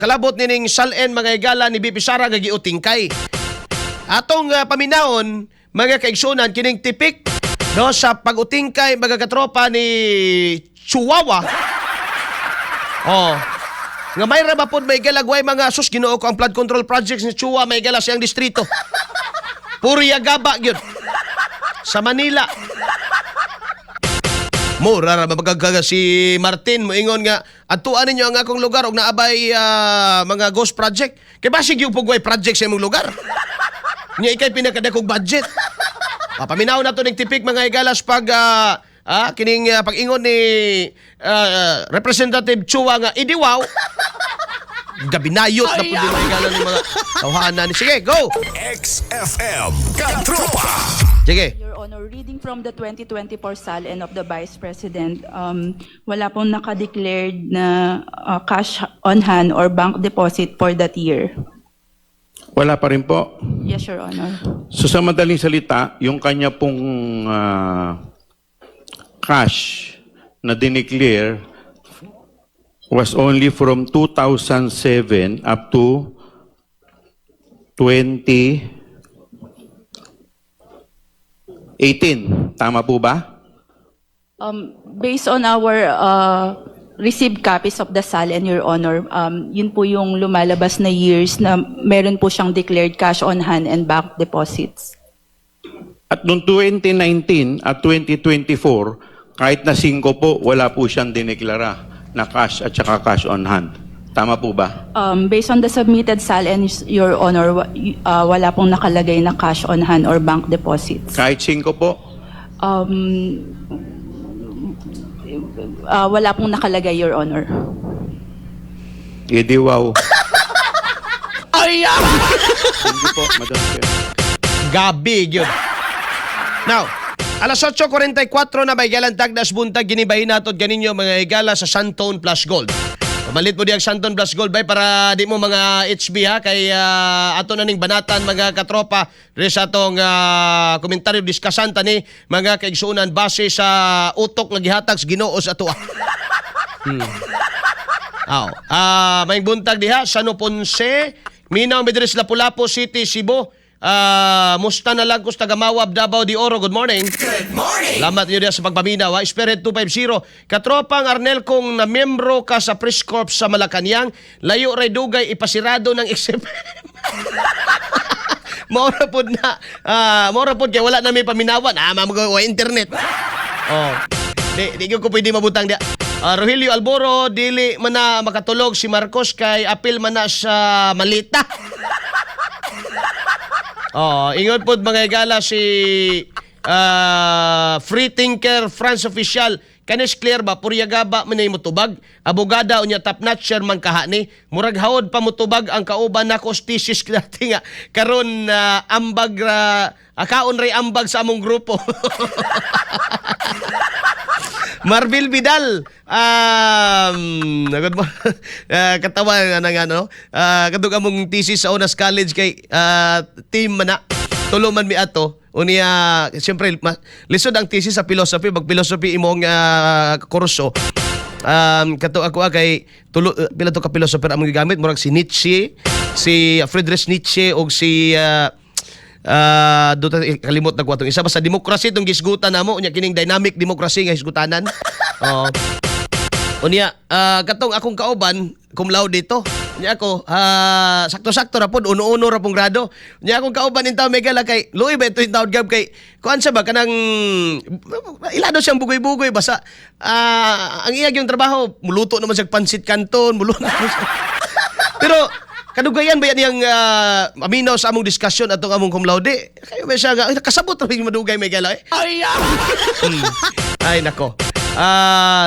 kalabot nining salen mga higala ni BP Sara nga giutingkay. Atong paminaon mga kaigsunan kining tipik no sa pag-utingkay mga katropa ni Chihuahua. Oh. Nga may rabapod may galagway mga sus Ginoo ko ang flood control projects ni Chihuahua may gala siyang distrito. Puri agaba gyud sa Manila. Mura ra magagaga si Martin moingon nga adtuan ninyo ang akong lugar og naabay mga ghost project. Kay basig yung pugway project sa imong lugar. Nya ikay pinakadakog budget. Paminaw na to ning tipik mga igalas pag kining pag-ingon ni Representative Chua nga idiwaw. Gabinayot na po din mga igalan ng mga tawhanan. Sige, go! XFM Katropa. Sige. Your Honor, reading from the 2024 SALN of the Vice President, wala pong nakadeclared na cash on hand or bank deposit for that year. Wala pa rin po. Yes, Your Honor. So sa madaling salita, yung kanya pong cash na dineclare was only from 2007 up to 2018. Tama po ba? Based on our received copies of the SALN, Your Honor, yun po yung lumalabas na years na meron po siyang declared cash on hand and bank deposits. At noong 2019 at 2024, kahit na 5 po, wala po siyang dineklara na cash at saka cash on hand. Tama po ba? Based on the submitted SALN, Your Honor, wala pong nakalagay na cash on hand or bank deposits. Kahit 5 po? Wala pong nakalagay, Your Honor. Edi wow. Ay! Thank you po, Madam Chair. Gabi yun. Now, alas 8:44 na may galantag na buntag ginibahin nato ganinyo mga higala sa Santone Plus Gold. Pamalit mo di ang Santone Plus Gold bay para di mo mga HB ha kay ato na ning banatan mga katropa diri sa atong komentaryo diskasanta ni mga kaigsunan base sa utok nga gihatag sa Ginoo sa ato. May buntag diha San Ponce, Minaw Medres Lapu-Lapu City, Cebu. Musta na lang ko sa Tagamawab, Davao de Oro. Good morning. Good morning. Salamat nyo diya sa pagpaminaw. Spirit 250. Katropang Arnel, kung na membro ka sa Press Corps sa Malacanang, layo ray dugay ipasirado ng XFM. Maura po na. Maura po kaya wala na may paminawan. Mamagawa internet. Oh. Di ko pwede mabutang diya. Rogelio Alboro, dili man na makatulog si Marcos kay apil man na sa malita. Ingon po mga higala si Free Thinker France Official. Kanis clear ba? Puryaga ba manay mutubag? Abogada unya top notcher man kahani. Murag haod pa mutubag ang kauban na kostisis dati nga. Karon ambag akaon ray ambag sa among grupo. Marbil Vidal, nagod mo, katawa nga ano, kadug among thesis sa Unas College kay team man na, tulo man mi ato, unya, siyempre, lisod ang thesis sa philosophy, pag philosophy imong kurso, kato ako kay, tulo, pila to ka philosopher among gigamit, murag si Nietzsche, si Friedrich Nietzsche, o si, kalimot na kwatong isa basta demokrasy itong gisgutan na mo unya kining dynamic democracy nga hisgutanan. Unya katong akong kauban cum laude dito unya ako sakto-sakto ra pod uno-uno ra pong grado unya akong kauban intaw megala kay luoy ba ito intawd gab kay kuan sa ba kanang ilado siyang bugoy-bugoy basta ang iyag yung trabaho muluto naman sa pansit canton muluto pero kadugayan ba yan yung aminaw sa among diskusyon atong among cum laude? Kayo ba siya kasabot rin madugay may gala eh? Ay nako.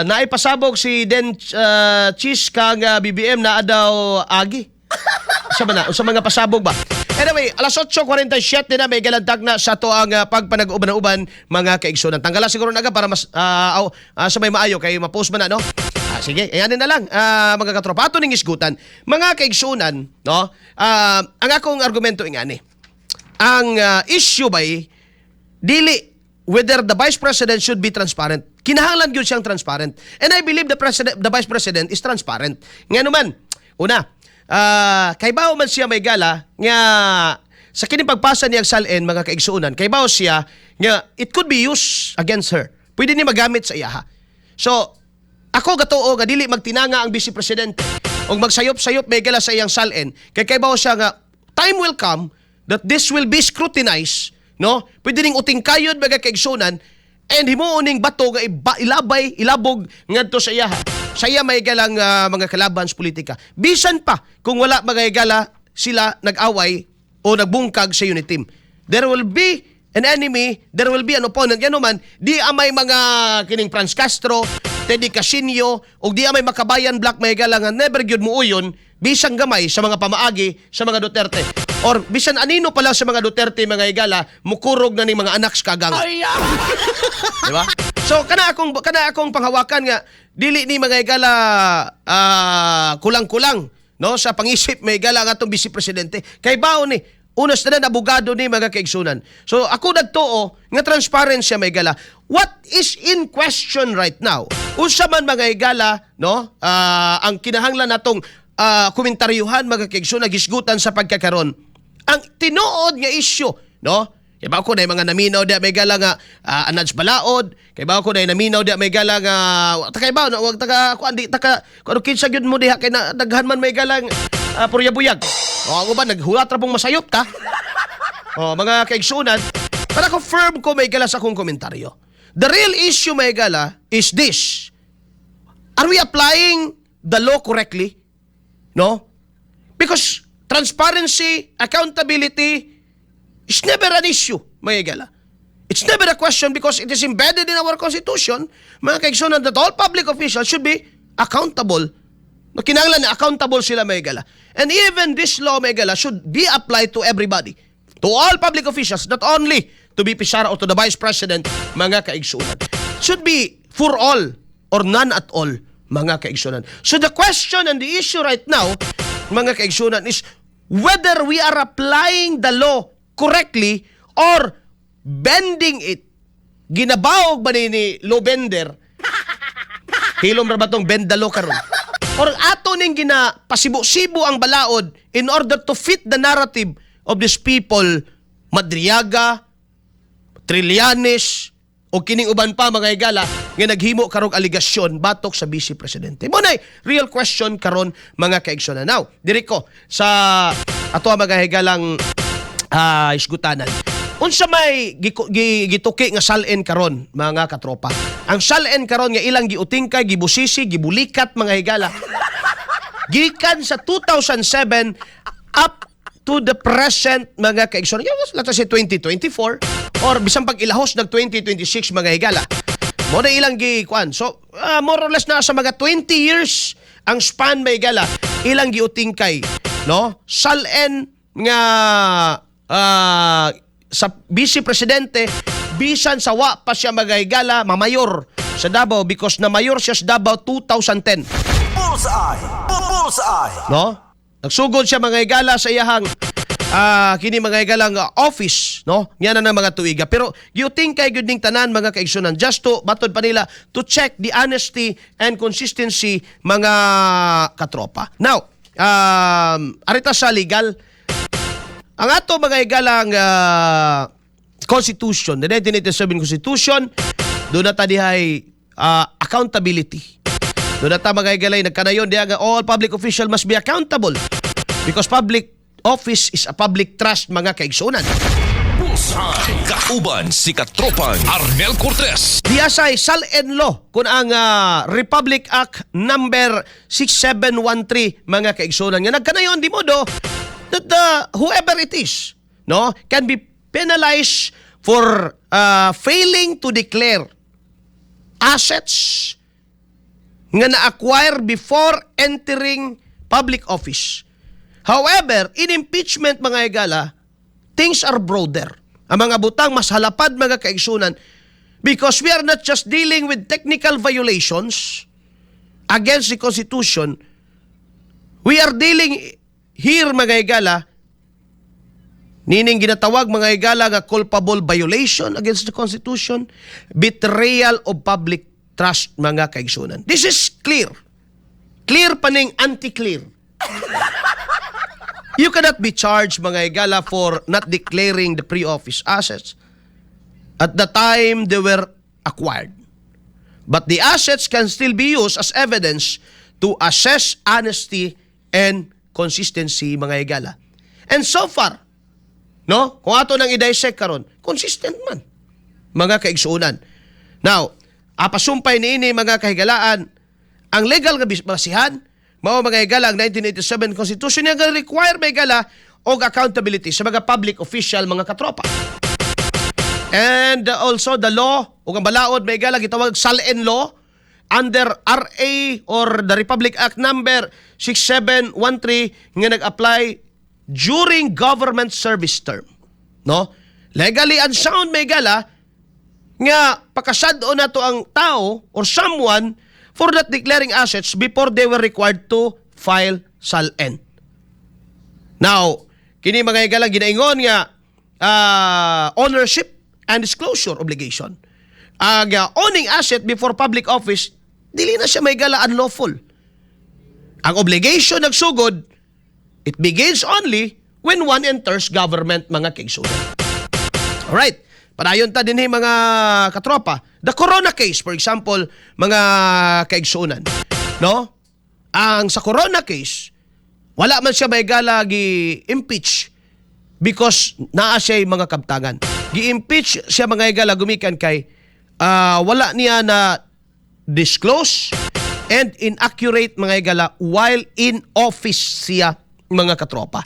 Naipasabog si Den Cheese kang BBM na daw agi. Sa ba na? Sa mga pasabog ba? Anyway, alas 8:47 na may galantag na sa to ang pagpanag-uban-uban mga kaigsunan. Tanggala siguro na para mas sa may maayo kay ma-post man na no? Sige, ayan na lang mga katropa. Ato ning isgutan. Mga kaigsunan, no? Ang akong argumento ingani. Ang issue bay dili whether the Vice President should be transparent. Kinahanglan gyud siyang transparent. And I believe the Vice President is transparent. Nga naman, una, kay bao man siya may gala nga sa kini pagpasa niyang salen mga kaigsuunan, kay bao siya nga it could be used against her. Pwede ni magamit sa iyaha. So, ako gatuo nga dili magtinanga ang Vice Presidente o magsayop-sayop may gala sa iyang salen. Kay bao siya nga time will come that this will be scrutinized, no? Pwede ning utingkayod mga kaigsuunan and himuuning bato nga ilabog ngadto sa iyaha. Sa iya may galang mga kalaban sa politika. Bisan pa kung wala mga gala sila nag-away o nagbungkag sa unit team. There will be an enemy, there will be an opponent. Yan naman, di amay mga kining Franz Castro, Teddy Casino, o di amay makabayan black may gala nga never gyud mo uyon, bisan gamay sa mga pamaagi sa mga Duterte. Or bisan anino pala sa mga Duterte mga igala, mukurog na ni mga anak sa kagang. Diba? So kana akong panghawakan nga dili ni mga igala kulang-kulang no sa pangisip may igala nga atong Vice Presidente. Kay bao ni unas na abogado ni mga kaigsunan. So ako nagtuo nga transparency may igala. What is in question right now? Unsa man mga igala no ang kinahanglan natong komentaryuhan mga kaigsunan gisgutan sa pagkakaron. Ang tinuod nga issue, no? Kaya ba ako na mga naminaw di may gala nga anadж balaod, kaya ba ako na naminaw di may gala nga takay ba wag taka ko andi taka kuno kinsa gyud mo diha kay na daghan man may galang puryabuyag. O ako ba naghulat ra pong masayop ta? O mga kaigsunan, para confirm ko may gala sa akong komentaryo. The real issue may gala is this. Are we applying the law correctly? No? Because transparency, accountability is never an issue, mga igala. It's never a question because it is embedded in our Constitution, mga kaigsunan, that all public officials should be accountable. Kinahanglan na accountable sila, mga igala. And even this law, mga igala, should be applied to everybody. To all public officials, not only to BP Sara or to the Vice President, mga kaigsunan. Should be for all or none at all, mga kaigsunan. So the question and the issue right now, mga kaigsunan, is whether we are applying the law correctly or bending it. Ginabaog ba ni law bender? Hilom ra ba tong bend the law karon? Or ato ning ginapasibo-sibo ang balaod in order to fit the narrative of these people, Madriaga, Trillanes, o kining uban pa mga igala nga naghimo karong aligasyon batok sa Vice Presidente. Mo nay real question karon mga kaigsunan. Now, diri ko sa ato mga higalang isgutanan. Unsa may gituki nga salen karon mga katropa. Ang salen karon nga ilang giutingkay, gibusisi, gibulikat mga higala. Gikan sa 2007 up to the present mga kaigsunan. Let's say 2024 or bisan pag ilahos nag 2026 mga higala. Mo na ilang gikuan. So more or less na sa mga 20 years ang span may higala. Ilang giutingkay, no? Salen nga sa Vice Presidente bisan sa wa pa siya magahigala mamayor sa Davao because na mayor siya sa Davao 2010. Bullseye! Bullseye! No? Nagsugod siya magahigala sa iyahang kini magahagalang office, no? Yan na ng mga tuiga. Pero giuting kay gyud ning tanan mga kaigsunan just to batod pa nila to check the honesty and consistency mga katropa. Now, arita sa legal ang ato mga igalang Constitution, the 1987 Constitution, doon na ta dihay accountability. Doon na ta mga igalay nagkanayon diha nga all public official must be accountable because public office is a public trust mga kaigsunan. Bullseye! Kauban si Katropang Arnel Cortez. Diasay salen law kung ang Republic Act number 6713 mga kaigsunan nga nagkanayon di modo that whoever it is, no, can be penalized for failing to declare assets nga na-acquire before entering public office. However, in impeachment mga igala, things are broader. Ang mga butang mas halapad mga kaigsunan because we are not just dealing with technical violations against the Constitution. We are dealing here mga igala, nining ginatawag mga igala nga culpable violation against the Constitution, betrayal of public trust mga kaigsunan. This is clear. Clear pa ning anti-clear You cannot be charged, mga higala, for not declaring the pre-office assets at the time they were acquired. But the assets can still be used as evidence to assess honesty and consistency, mga higala. And so far, no, kung ato nang i-dissect karon, consistent man, mga kaigsuunan. Now, apasumpay niini, mga kahigalaan, ang legal nga basihan, mao mga higala, ang 1987 Constitution nga require, mga higala, og accountability sa mga public official, mga katropa. And also the law, ug ang balaod, mga higala, gitawag SALN law, under RA or the Republic Act number 6713 nga nag-apply during government service term. No? Legally unsound, may gala, nga pakasado na to ang tao or someone for not declaring assets before they were required to file SALN. Now, kini mga higala ginaingon nga ownership and disclosure obligation. Ang owning asset before public office, dili na siya may gala unlawful. Ang obligation nagsugod, it begins only when one enters government, mga kaigsunan. Alright, padayon ta din mga katropa. The Corona case, for example, mga kaigsunan. No? Ang sa Corona case, wala man siya may gala gi-impeach because naa siya mga kabtangan. Gi-impeach siya mga higala gumikan kay wala niya na disclose and inaccurate, mga higala, while in office siya, mga katropa.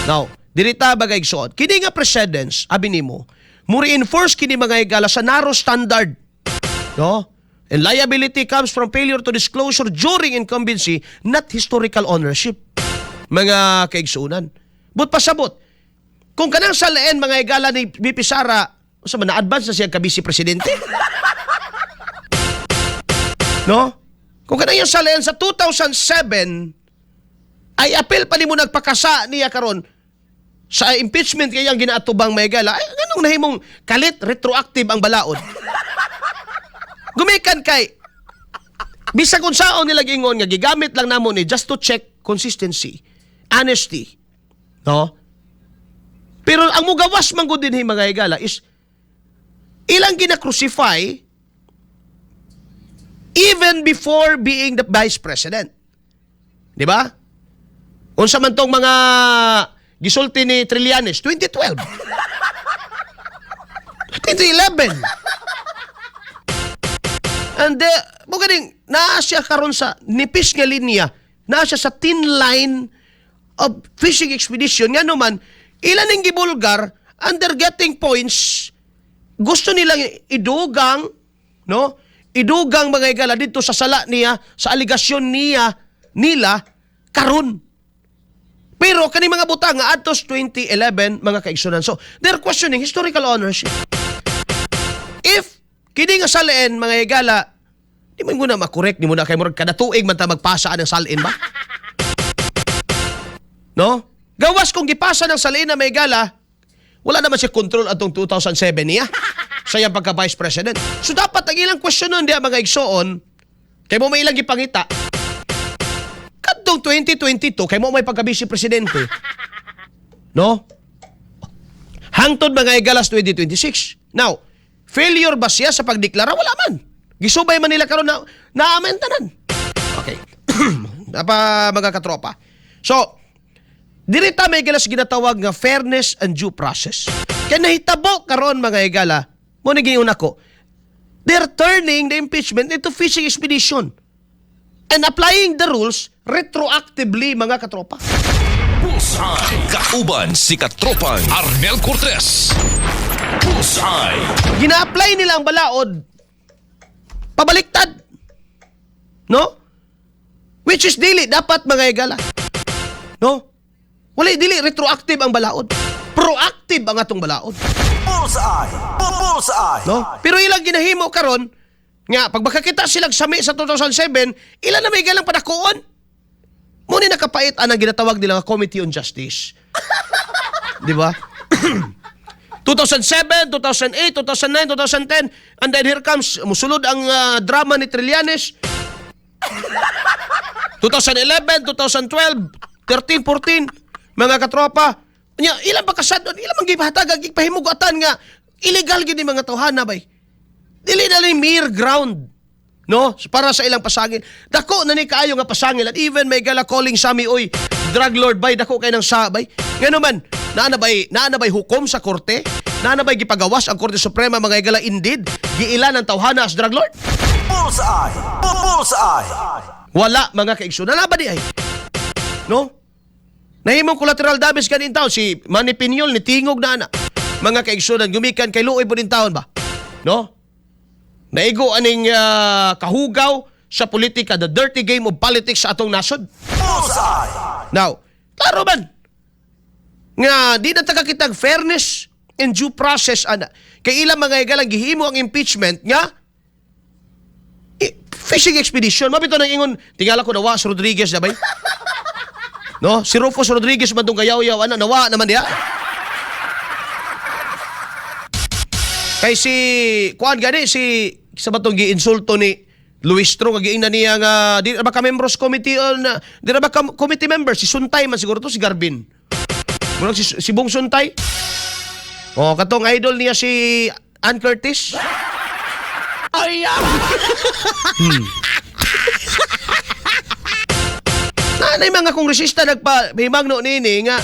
Now, dirita bagay suot. Kini nga precedents, abi nimo, mo reinforce kini mga higala sa narrow standard. No? And liability comes from failure to disclosure during incumbency, not historical ownership. Mga kaigsunan. But pasabot, kung kanang SALN, mga higala ni BP Sara, sa na-advance na siya kabisi presidente. No? Kung kanang yung SALN sa 2007, ay apel pa ni mo nagpakasa niya karon sa impeachment kayang ginaatubang may gala, ay ganong nahimong kalit, retroactive ang balaod. Gumikan kay, bisag kung saan nila gingon nga, gigamit lang namo ni just to check consistency, honesty. No? Pero ang mugawas man gud dinhi mga higala is, ilang gina-crucify even before being the vice president. Di ba? Unsa man tong mga gisulti ni Trillanes, 2012. 2011. And mo ganing naa siya karon sa nipis nga linya, naa siya sa thin line of fishing expedition. Nga naman, ilan ang gibulgar under getting points, gusto nilang idugang, no? Idugang mga higala dito sa sala niya, sa aligasyon nila karon. Pero kani mga butang nga atos 2011, mga kaigsunan. So, they're questioning historical ownership. If kini nga SALN, mga higala, di mo na makorek, di mo na kay murag kada tuig man ta magpasa ng SALN ba? No? Gawas kung gipasa ng SALN na may higala, wala naman siya control atong 2007 niya sa iyang pagka-vice president. So dapat ang ilang question nun diya mga igsoon, kay mo may ilang gipangita, kadtong 2022, kay mo may pagka-vice presidente. No? Hangtod mga igalas 2026. Now, failure ba siya sa pagdeklara? Wala man. Gisubay man nila karon na naamentanan. Okay. Napa mga katropa. So, dirita may higala ginatawag nga fairness and due process. Kaya nahitabo karon mga higala, mo naging una ko, they're turning the impeachment into fishing expedition and applying the rules retroactively, mga katropa. Bullseye. Kauban si Katropang Arnel Cortez. Bullseye. Gina-apply nila ang balaod pabaliktad. No? Which is dili dapat, mga higala. No? Wala, dili retroactive ang balaod. Proactive ang atong balaod. Bullseye. Bullseye. No? Pero ilang ginahimo karon nga pag makakita silang sami sa 2007, ilan na may galang padakuon. Muna nakapait ang ginatawag nila nga Committee on Justice. Di ba? 2007, 2008, 2009, 2010, and then here comes, musulod ang drama ni Trillanes. 2011, 2012, 13, 14, mga katropa. Nya, ilan ba kasad, ilan mang gipahatag, gipahimugatan nga, illegal gini mga tawhana bay. Dili na ni mere ground. No? Para sa ilang pasangil. Dako na ni kaayo nga pasangil. At even may gala calling sami, oy, drug lord bay, dako kay ng sabay. Ngano man, naanabay hukom sa korte? Naanabay gipagawas ang Korte Suprema mga igala indeed? Giilan ang tawhana as drug lord? Bullseye! Bullseye! Wala mga kaigsunan. Nalaba di ay. No? Nahimong collateral damage kanin taon. Si Manny Piñol ni tingog na ana. Mga kaigsunan, gumikan kay Luoy po din taon ba? No? Naigo aning kahugaw sa politika, the dirty game of politics sa atong nasod. Bullseye! Now, klaro man, nga di na tagakitag fairness and due process, ana. Kay ilang mga igalang gihimo ang impeachment nga, fishing expedition. Mabito nang ingon, tingala ko nawa si Rodriguez na bay? No? Si Rufus Rodriguez man itong gayaw-yaw, ana, nawa naman diya. Kay si, kuan gani, si, sa ba itong gi-insulto ni Luis Tro, kagiin na niya nga, di na ba ka-members committee, di na ba committee member, si Suntay man siguro to, si Garbin. Murag si Bong Suntay. O, katong idol niya si Ann Curtis. Ay, Nanay mga kongresista nagpahimangno nini nga,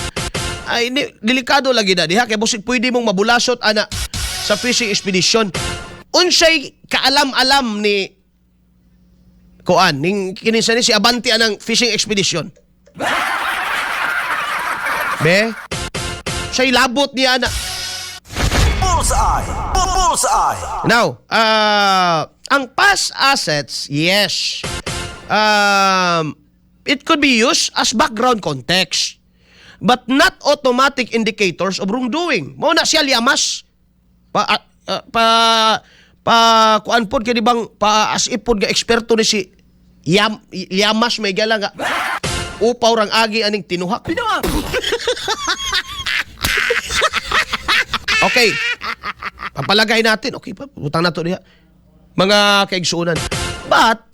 ay, delikado lagi na diha, kay busig pwede mong mabulasot, ana, sa fishing expedition. Unsay kaalam-alam ni Kuan, ning kinisa ni si Abanti anang fishing expedition. Be? Siya'y labot niya na. Bullseye! Bullseye! Now, ang past assets, yes. It could be used as background context, but not automatic indicators of wrongdoing. Mao na siya liamas. Kuan pod kay di bang as ipod nga eksperto ni si liamas may gala nga upaw rang agi aning tinuhak. Okay. Papalagay natin. Okay pa, utang na to diha. Mga kaigsunan. But,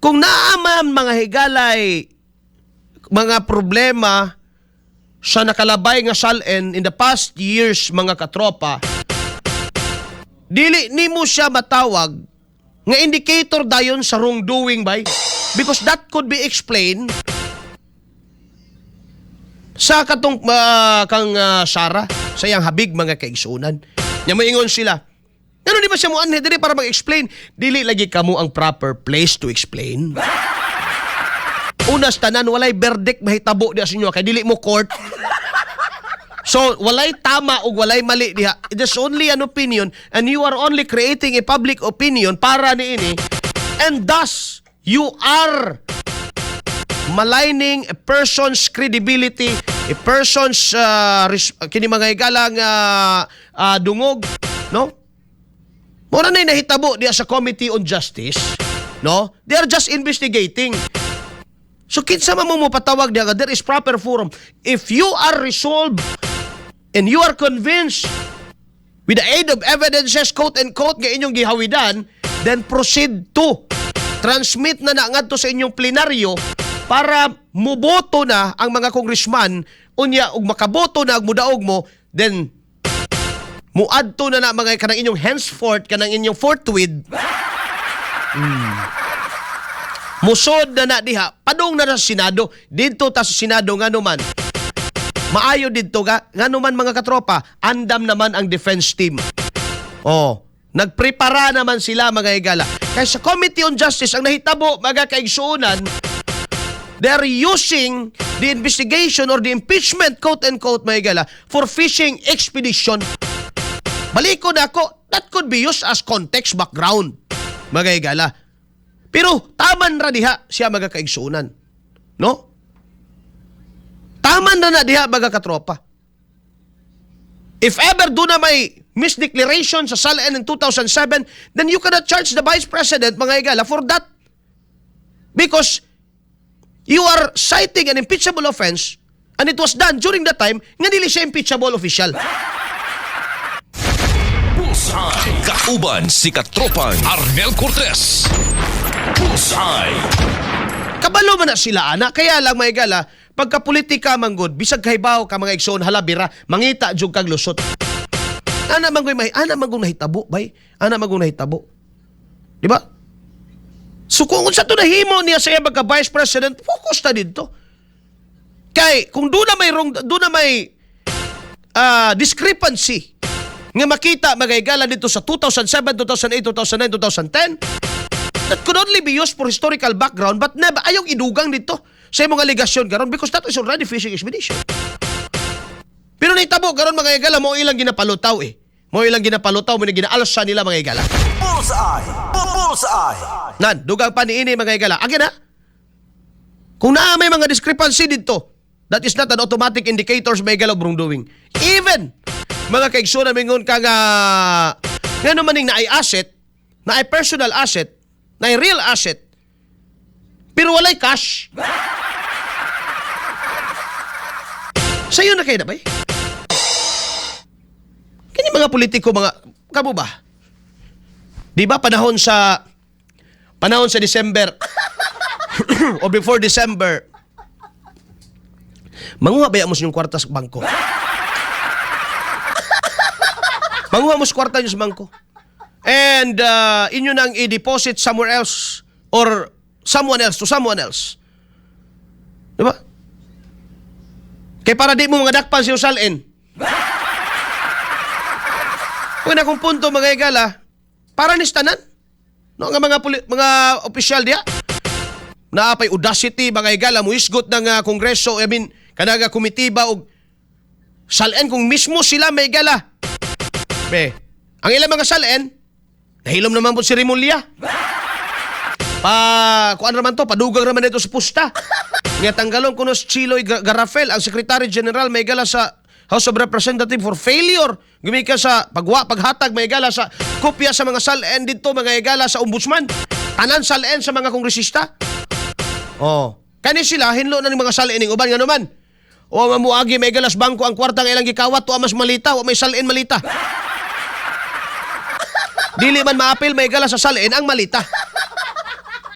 kung naaman mga higalay, mga problema sa nakalabay nga salen in the past years, mga katropa, dili nimo siya matawag nga indicator dayon sa wrongdoing bay, because that could be explained sa katong kang Sara sa iyang habig mga kaigsunan. Nya moingon sila, ano di ba siya mo anhe diri para mag-explain? Dili lagi kamo ang proper place to explain. Unas tanan walay verdict mahitabo diha sa inyo kay dili mo court. So walay tama ug walay mali diha. It is only an opinion and you are only creating a public opinion para niini, and thus you are maligning a person's credibility, a person's kini mga higalang dungog, no? Mura na nahitabo diya sa Committee on Justice, no? They are just investigating. So kinsa man mo patawag diya, there is proper forum. If you are resolved and you are convinced with the aid of evidences, quote and quote, nga inyong gihawidan, then proceed to transmit na ngadto sa inyong plenaryo para muboto na ang mga congressman, unya ug makaboto na ug mudaog mo, then muadto na mga kanang inyong henceforth, kanang inyong forthwith. Musod na diha, padung na sa Senado, dito ta sa Senado ngano man. Maayo dito ngano man mga katropa, andam naman ang defense team. Oh, nagprepara naman sila mga higala. Kaya sa Committee on Justice ang nahitabo mga kaigsuunan, they're using the investigation or the impeachment, quote-unquote, mga higala, for fishing expedition. Baliko na ako, that could be used as context background, mga higala. Pero taman ra diha siya mga kaigsuunan. No? Taman na diha mga katropa. If ever do na may misdeclaration sa SALN in 2007, then you cannot charge the Vice President, mga higala, for that. Because you are citing an impeachable offense and it was done during the time nga dili siya impeachable official. Bullseye! Kauban si Katropang Arnel Cortez. Bullseye! Kabalo man na sila, ana. Kaya lang, may gala, pagka politika manggod, bisag kahibaw ka mga igsoon halabira, mangita jug kag lusot. Ana man gud nahitabo, bay. Ana man gud nahitabo. Di ba? So kung sa to nahimo niya sa iyang Vice President, focus ta dito. Kay kung doon na may discrepancy nga makita magaygalan dito sa 2007, 2008, 2009, 2010, that could only be used for historical background but never ayong idugang dito sa imong aligasyon karon because that is already fishing expedition. Pero nahitabo karon magaygalan mo ilang ginapalutaw eh. Mo ilang ginapalutaw mo ginaalsa nila magaygalan. Bullseye. Bullseye. Nan, dugang pa ni ini magaygalan. Again ha? Kung naa may mga discrepancy dito, that is not an automatic indicator sa magaygalan wrongdoing. Even mga kaigsoon na mingon ka nga ngano maning na ay asset, na ay personal asset, na ay real asset, pero walay cash. Sa'yo na kayo na ba? Kini mga politiko, mga, kamo ba? Di ba panahon sa December o before December, manguha ba mo sa inyong kwarta sa bangko? Manguha mo sa kwarta nyo sa bangko. And inyo nang i-deposit somewhere else or someone else to someone else. Di ba? Kaya para di mo mga dakpan siya usalin. Kung akong punto mga igala, para nistanan. No, nga mga opisyal diya. Naapay audacity mga igala mo isgot ng kongreso, I mean, kanaga komitiba og salen kung mismo sila may igala. Be, ang ilang mga salen, nahilom naman po si Rimulya. Kuan naman to, padugang naman ito sa pusta. Nga tanggalon kuno si Chiloy Garafel, ang Secretary General may igala sa House of Representatives for failure gumika sa paghatag may igala sa kopya sa mga salen dito mga igala sa ombudsman. Tanan salen sa mga kongresista. Oh, kani sila hinlo na ng mga salen ning uban nga naman. O mamuagi may igala sa bangko ang kwartang ilang gikawat o mas malita o may salen malita. Dili man maapil may igala sa salen ang malita.